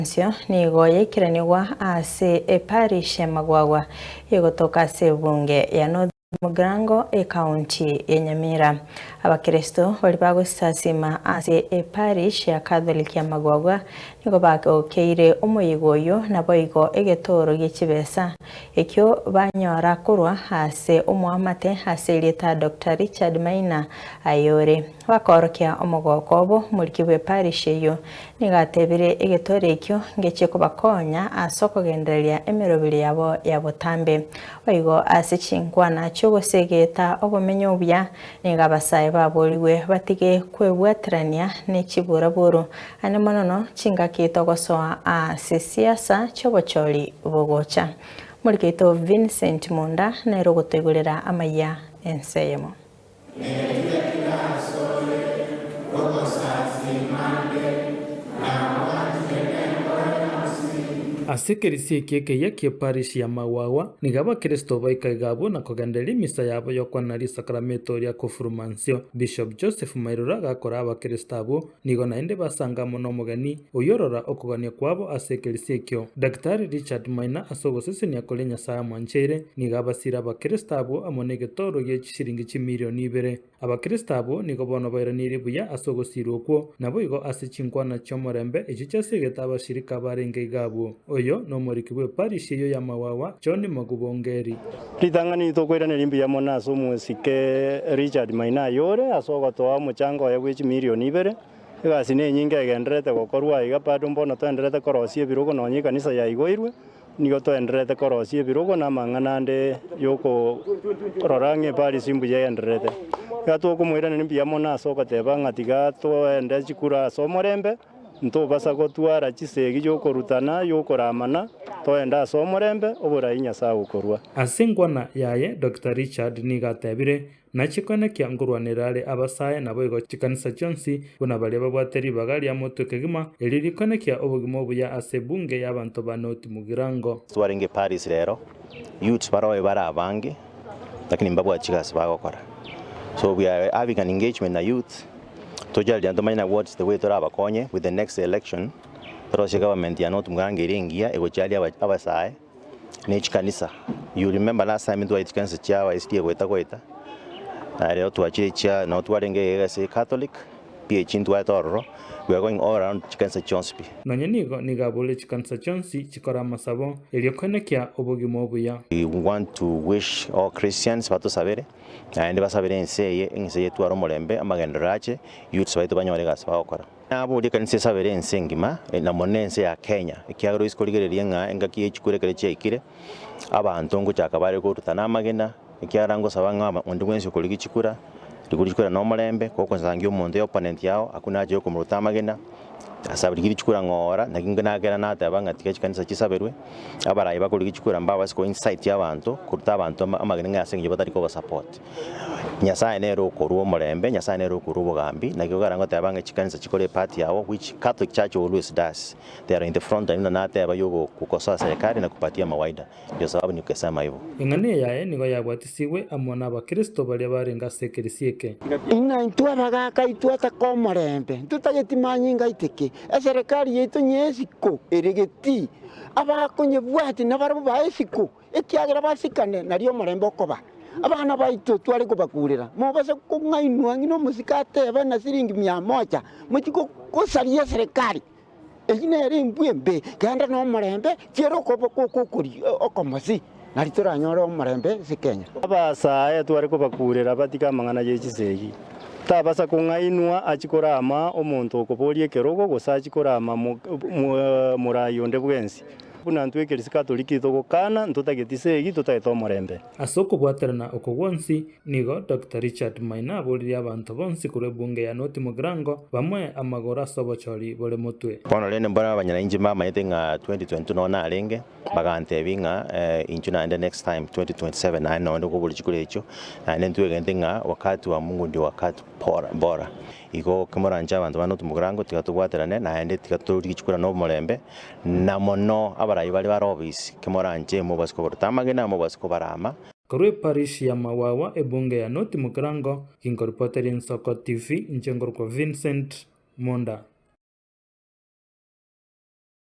Nsio ni goyekiranirwa ase eparish ya Magwagwa igotoka ase bunge ya North Mugirango ekaunti ya Nyamira. Abakristo bali bagosasima ase eparish ya Catholic ya Magwagwa nigo bakokeire omoyigoyo nabo igo egetoro g'ekibesa ekyo banyora korwa ase omuamate ase leta Dr. Richard Maina ayore bakorokia omogokobo muliki bwe parish eyo nigatebire egetoro ekyo ngecheko bakonya asoko gendereria emirobiri yabo ya butambe oigo ase chinkwana chogosegeta obumenyo bya nigabasaye baboliwe batige kwebwatrania nechiburaburu ane monono chingakito gosoa ase siasa chobochori bogocha muliketo Vincent Munda nero gotegurera amaya enseyemo asekerisi ekieke ya parish ya Magwagwa niga abakristo baikagabo na koganderi misa yabo yokwanari sakramento ya konfirmansio. Bishop Joseph Mairura gakora abakristo abo nigo naende basanga mono mugani oyorora okogania kwabo asekerisi ekyo. Dr. Richard Maina asogosesenia kole Nyasaye mwanchere niga abasira abakristo abo amone getoro ye shiringi chimilioni 2. Abakristo abo nigo bono bairanire buya asogosirwe okwo nabo igo ase chinkwana chomorembe echi chasegeta abashirika barenge igabo. Oyo no moriki bwe parish yo ya Magwagwa John Magubongeri ritangani tokwirana rimbi ya monaso musike Richard Maina yore asogotoa muchango ya gwichi milioni 2 igasi ne nyinga egenderete gokorwa iga pado mbono twenderete korosie birugo nonyi kanisa ya igoirwe nigo twenderete korosie birugo na mang'anande yoko rorange parish imbu ya enderete gato kumwirana rimbi ya monaso goteba ngatiga twende chikura somorembe nto basa gotwara chisegi yokorutana yokoramana toenda somorembe oburayi Nyasaye ukorwa asengwana yaye Dr. Richard nigatebire nachikone kya ngurwanirare abasaye nabo igo chikanisa chonsi buna bali babwateri bagali amotwe kegima eririkone kya obugimo buya ase bunge y'abantu ba North Mugirango twarenge Paris rero youth baroye barabange lakini mbabwa chigasi bagokora so we are having an engagement na youth Tojali Antomina what's the way to abakonye with the next election Rossi government ya North Mugirango iringia egochali abasaye n'echi kanisa. You remember last time ndo ichikanisa chawa istie kweta leo tuachire cha na twarenge ese Catholic pia chintu atororo we are going all around chikanisa chonspi nonye niga bole chikanisa chonsi chikora masabo eliokonekia obogimo buya. We want to wish all Christians bato sabere and basabere enseye twaro molembe amagenderache youth baito banyore gasaba okora abo likanise sabere ensengima na monense ya Kenya ikiagaro iskoligereria nga engaki echikurekere chekire abantu ngo chakabare ko tutana magena ikiarango sabanga undi mwensi koligi chikura ligurikura no molembe koko nzangyo umuntu opponent yao akuna aje ko muruta magena asabiri chikura ngora nakingana gera natabanga tikachikanisa chisaberwe abarayi bakoligi chikura mbaba siko insight y'abantu kuruta abantu amagena ngasenge batari ko support Nyasaye nero koruo molembe Nyasaye nero koruo gambi nakigaranga tabanga chikanisa chikore party yao which Catholic Church always does. They are in the front and nataba yogo kukosa serikali na kupatia mawaida ndio sababu nikesema hivyo ingane yaye nigo yabwatisiwe amona abakristo bali barenga sekerisieke ina intwaraga kaitwata ko molembe tutagetimanyinga iteke serikali yetu nyesiko erigeti abakonye bwati nabarabo baesiko ekiagira basikane nario molembe okoba abana baito twari kubakurira mubase kungainwa ngino musikate bana siringi 100 mutiko kosaria serikali ejine rimbwembe ganda no marembe tiero kokuri okomosi naritora nyoro marembe sikenya abasaye twari kubakurira batika mangana yechisegi tabasa kungainwa achikorama omuntu okoborie kerogo gosachikorama murayonde bwensi buna ntwekerisi Katoliki togokana ntutagetisegi tutaeto morembe asoko bwaterana okogwonsi nigo Dr. Richard Maina aboriri abantu bonsi kure bunge ya North Mugirango bamwe amagora sobochori bole mutwe bono lene mbona abanyarwanda mama yetenga 2020 nona alenge bagantebinga inchuna and next time 2027 na ndo ko buli chikure echo na ntwegendenga wakati wa Mungu ndio wakati bora iko kimoranja abantu ba North Mugirango tikatubwaterane na ende tikaturi chikura no molembe na mono abarayi bali barobisi kimoranje mu basiko bortamagena mu basiko barama korwe parish ya Magwagwa ebunge ya North Mugirango kinko reporter in Soko TV Njengorko Vincent Monda.